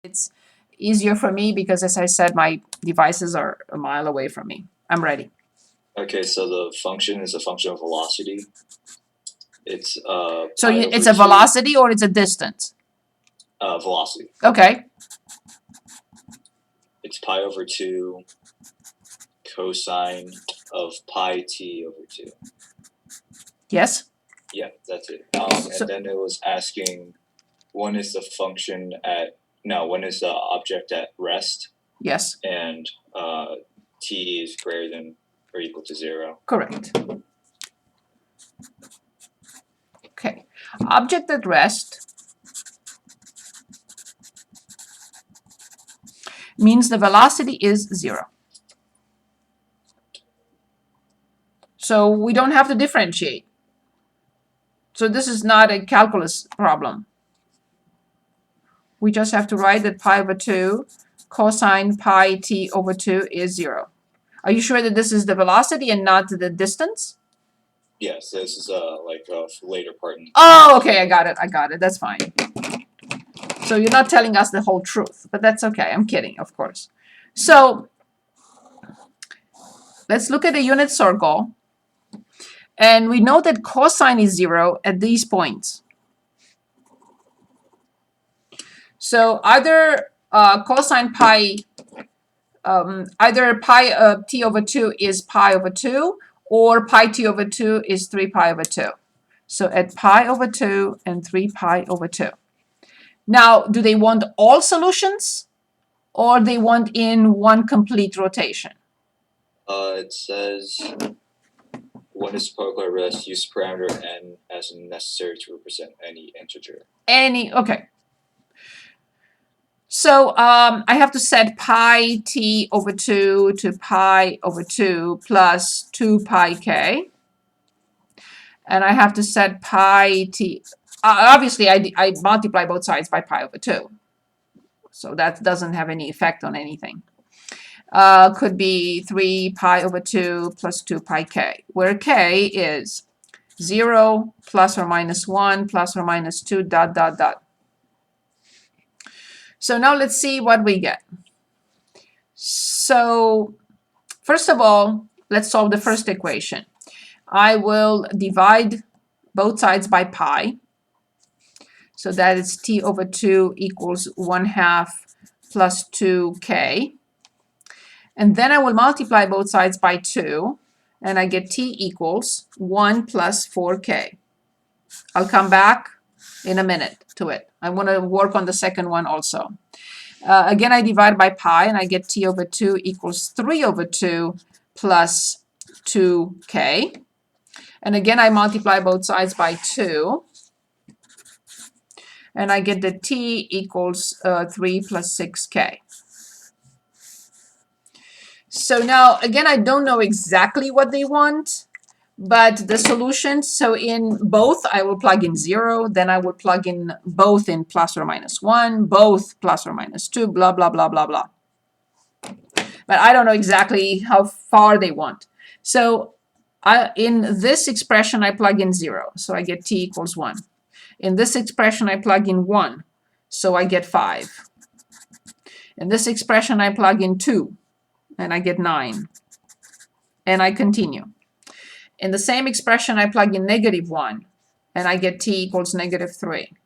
It's easier for me because, as I said, my devices are a mile away from me. I'm ready. Okay, so the function is a function of velocity. It's So it's a velocity or it's a distance? Velocity. Okay. It's pi over 2 cosine of pi t over 2. Yes. Yeah, that's it. And then it was asking when is the function at when is the object at rest? Yes. And t is greater than or equal to 0. Correct. Okay. Object at rest means the velocity is 0. So we don't have to differentiate. So this is not a calculus problem. We just have to write that pi over 2 cosine pi t over 2 is 0. Are you sure that this is the velocity and not the distance? Yes, this is like a later part. Oh, okay, I got it. That's fine. So you're not telling us the whole truth, but that's okay. I'm kidding, of course. So let's look at the unit circle. And we know that cosine is 0 at these points. So either cosine pi, either pi t over 2 is pi over 2, or pi t over 2 is 3 pi over 2. So at pi over 2 and 3 pi over 2. Now, do they want all solutions, or they want in one complete rotation? It says when is particle at rest, use parameter n as necessary to represent any integer. Okay. So I have to set pi t over 2 to pi over 2 plus 2 pi k. And I have to set pi t. Obviously, I multiply both sides by pi over 2. So that doesn't have any effect on anything. Could be 3 pi over 2 plus 2 pi k, where k is 0 plus or minus 1 plus or minus 2 dot dot dot. So now let's see what we get. So first of all, let's solve the first equation. I will divide both sides by pi. So that is t over 2 equals 1/2 plus 2k. And then I will multiply both sides by 2, and I get t equals 1 plus 4k. I'll come back in a minute to it. I want to work on the second one also. Again, I divide by pi, and I get t over 2 equals 3 over 2 plus 2k. And again, I multiply both sides by 2. And I get that t equals 3 plus 6k. So now, again, I don't know exactly what they want, but the solution, so in both, I will plug in 0, then I will plug in both in plus or minus 1, both plus or minus 2, blah, blah, blah, blah, blah. But I don't know exactly how far they want. So in this expression, I plug in 0, so I get t equals 1. In this expression, I plug in 1, so I get 5. In this expression, I plug in 2, and I get 9. And I continue. In the same expression, I plug in -1, and I get t equals -3.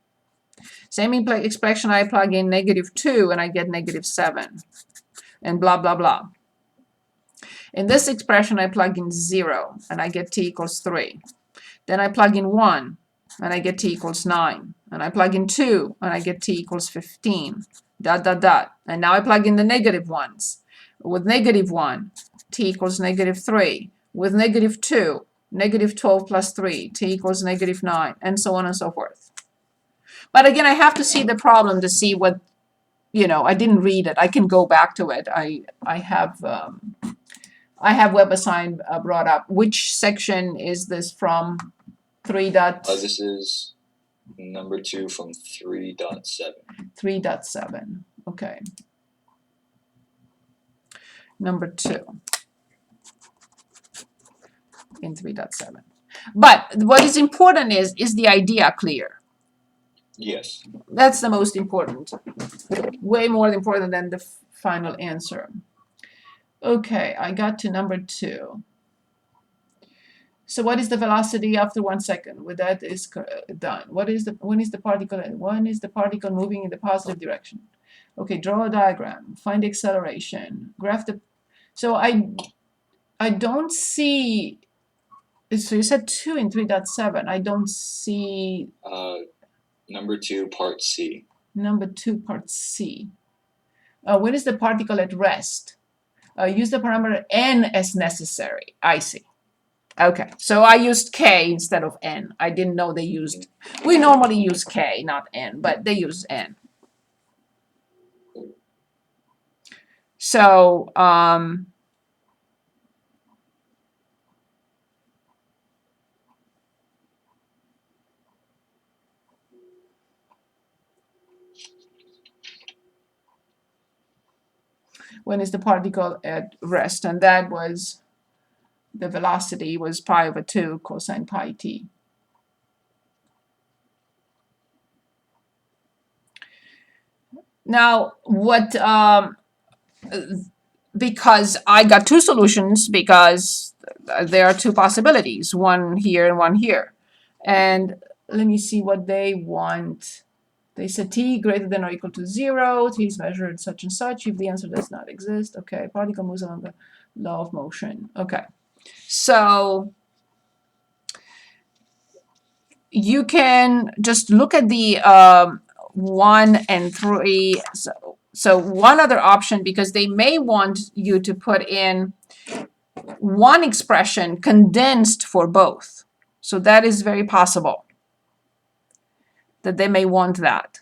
Same expression, I plug in -2, and I get -7, and blah, blah, blah. In this expression, I plug in 0, and I get t equals 3. Then I plug in 1, and I get t equals 9. And I plug in 2, and I get t equals 15, dot, dot, dot. And now I plug in the negative ones. With -1, t equals -3. With -2, -12 plus 3, t equals -9, and so on and so forth. But again, I have to see the problem to see what, I didn't read it. I can go back to it. I have WebAssign brought up. Which section is this from? 3. This is number 2 from 3.7. 3.7. Okay. Number 2 in 3.7. But what is important is the idea clear? Yes. That's the most important. Way more important than the final answer. Okay, I got to number 2. So what is the velocity after 1 second? With that is done. When is the particle moving in the positive direction? Okay, draw a diagram. Find the acceleration. Graph the. So I don't see. So you said 2 in 3.7. I don't see Number 2, part C. number 2, part C. When is the particle at rest? Use the parameter n as necessary. I see. Okay, so I used k instead of n. I didn't know they used. We normally use k, not n, but they use n. So when is the particle at rest? And that was the velocity was pi over 2 cosine pi t. Now, what because I got 2 solutions because there are 2 possibilities, one here and one here. And let me see what they want. They said t greater than or equal to 0, t is measured such and such if the answer does not exist. Okay, particle moves along the law of motion. Okay, so you can just look at the 1 and 3. So one other option, because they may want you to put in one expression condensed for both. So that is very possible that they may want that.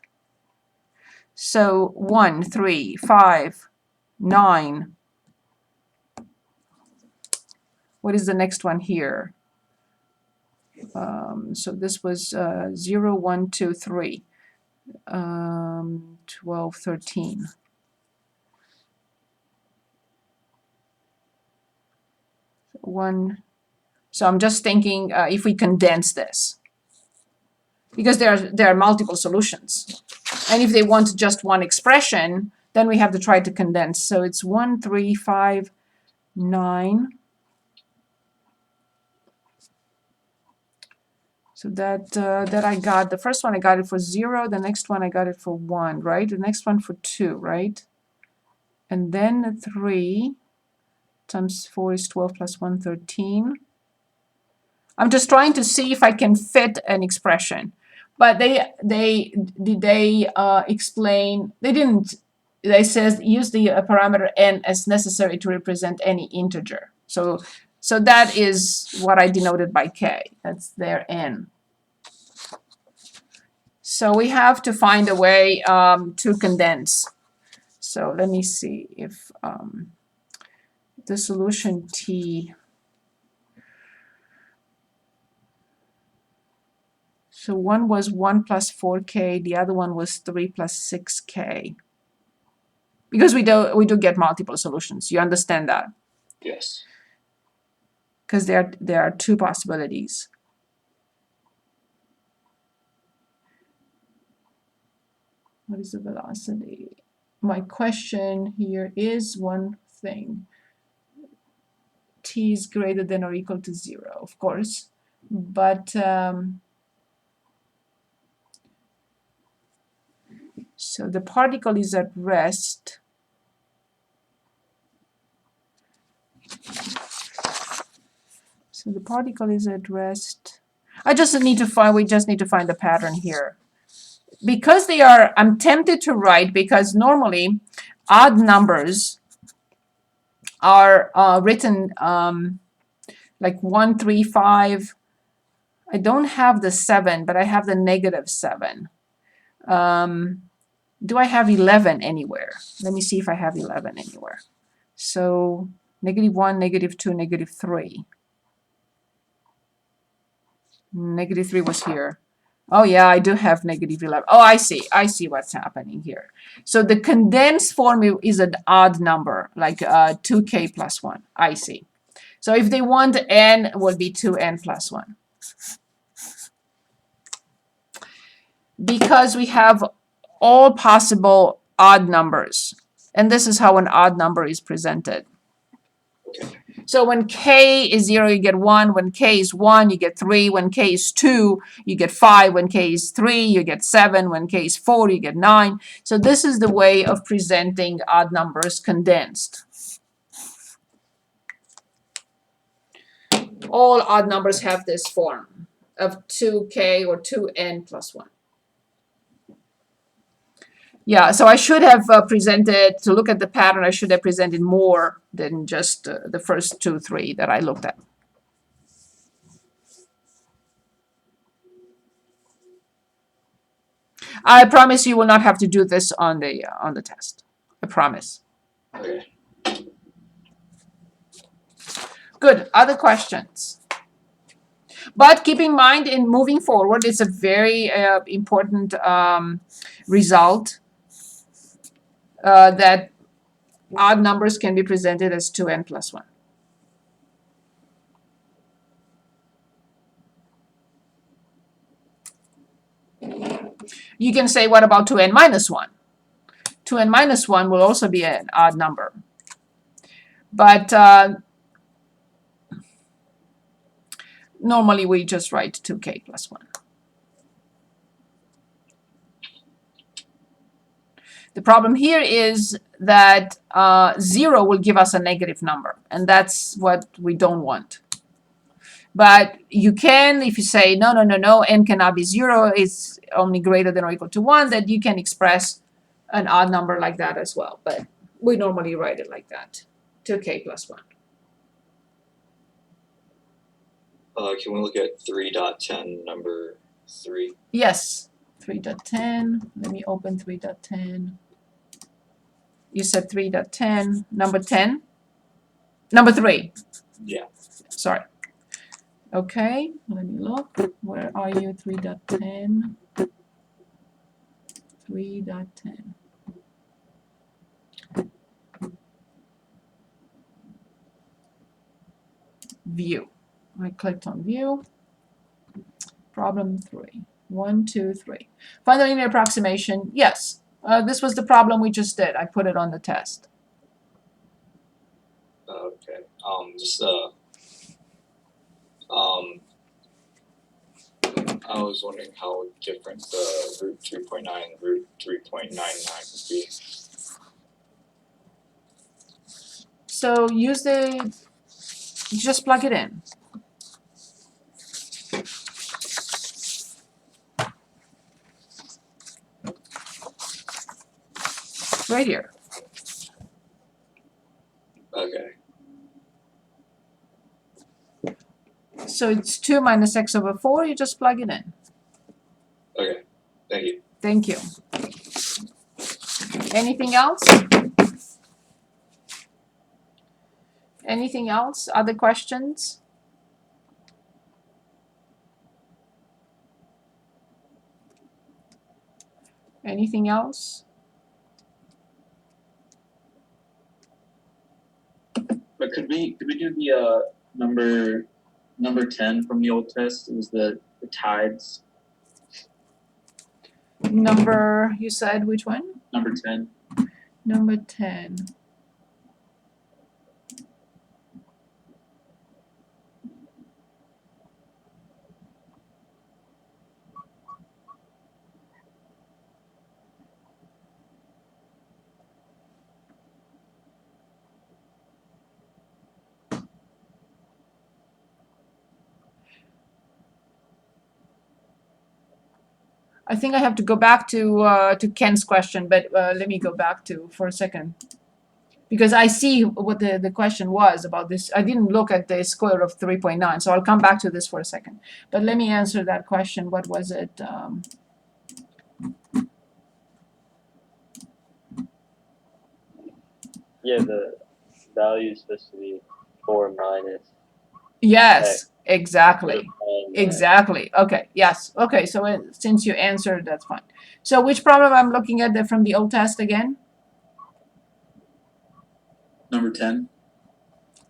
So 1, 3, 5, 9. What is the next one here? So this was 0, 1, 2, 3, 12, 13. One. So I'm just thinking if we condense this, because there are multiple solutions, and if they want just one expression, then we have to try to condense. So it's 1, 3, 5, 9. So that I got. The first one I got it for 0. The next one I got it for 1, right? The next one for 2, right? And then 3 times 4 is 12 plus 1, 13. I'm just trying to see if I can fit an expression. But they explain, they didn't, they says use the parameter n as necessary to represent any integer. So that is what I denoted by k. That's their n. So we have to find a way to condense. So let me see if the solution t. So one was 1 plus 4k, the other one was 3 plus 6k. Because we do get multiple solutions. You understand that? Yes. Because there are 2 possibilities. What is the velocity? My question here is one thing. T is greater than or equal to 0, of course. But so the particle is at rest. So the particle is at rest. We just need to find the pattern here. Because they are, I'm tempted to write, because normally odd numbers are written like 1, 3, 5. I don't have the 7, but I have the -7. Do I have 11 anywhere? Let me see if I have 11 anywhere. So -1, -2, -3. -3 was here. Oh yeah, I do have -11. Oh, I see what's happening here. So the condensed form is an odd number, like 2k plus 1. I see. So if they want n, it will be 2n plus 1. because we have all possible odd numbers. And this is how an odd number is presented. So when k is 0, you get 1. When k is 1, you get 3. When k is 2, you get 5. When k is 3, you get 7. When k is 4, you get 9. So this is the way of presenting odd numbers condensed. All odd numbers have this form of 2k or 2n plus 1. Yeah, so I should have presented, to look at the pattern, I should have presented more than just the first 2, 3 that I looked at. I promise you will not have to do this on the test. I promise. Okay. Good. Other questions? But keep in mind, in moving forward, it's a very important result that odd numbers can be presented as 2n plus 1. You can say, what about 2n minus 1? 2n minus 1 will also be an odd number. But normally we just write 2k plus 1. The problem here is that 0 will give us a negative number, and that's what we don't want. But you can, if you say, no, no, no, no, n cannot be 0, it's only greater than or equal to 1, that you can express an odd number like that as well. But we normally write it like that, 2k plus 1. Can we look at 3.10, number 3? Yes, 3.10. Let me open 3.10. You said 3.10. Number 10? Number 3. Yeah. Sorry. Okay, let me look. Where are you? 3.10. 3.10. View. I clicked on view. Problem 3. 1, 2, 3. Find the linear approximation. Yes, this was the problem we just did. I put it on the test. Okay. I was wondering how different the root 3.9 and root 3.99 would be. So use the, just plug it in. Right here. Okay. So it's 2 minus x over 4. You just plug it in. Okay. Thank you. Thank you. Anything else? Anything else? Other questions? Anything else? But could we do the number 10 from the old test? It was the tides. Number, you said which one? Number 10. Number 10. I think I have to go back to Ken's question, but let me go back to for a second. Because I see what the question was about this. I didn't look at the square root of 3.9, so I'll come back to this for a second. But let me answer that question. What was it? Yeah, the value is supposed to be 4 minus. Yes, exactly. And, Exactly. Okay. Yes. Okay. So since you answered, that's fine. So which problem I'm looking at from the old test again? Number 10.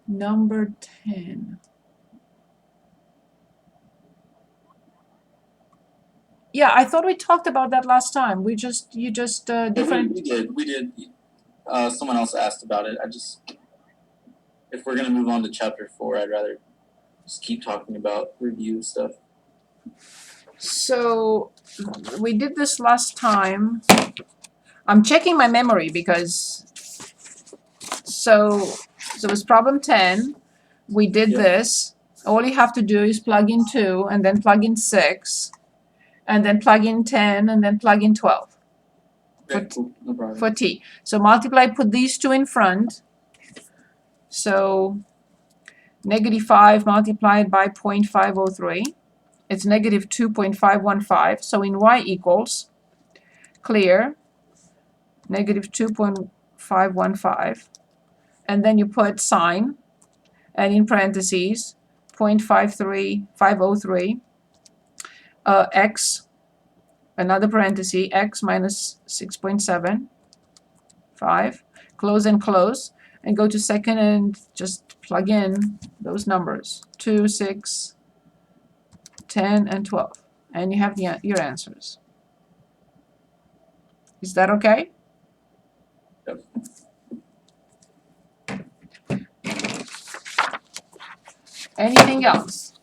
Number 10. Yeah, I thought we talked about that last time. You just Yeah, different. we did. Someone else asked about it. If we're gonna move on to chapter 4, I'd rather just keep talking about review stuff. So we did this last time. I'm checking my memory because so it was problem 10. We did Yep. this. All you have to do is plug in 2 and then plug in 6 and then plug in 10 and then plug in 12 Okay, cool. No problem. for t. So multiply, put these two in front. So -5 multiplied by 0.503. It's -2.515. So in y equals, clear, -2.515. And then you put sign, and in parentheses, 0.53503, x, another parenthesis, x minus 6.75, close and close, and go to second and just plug in those numbers, 2, 6, 10, and 12. And you have your answers. Is that okay? Yep. Anything else?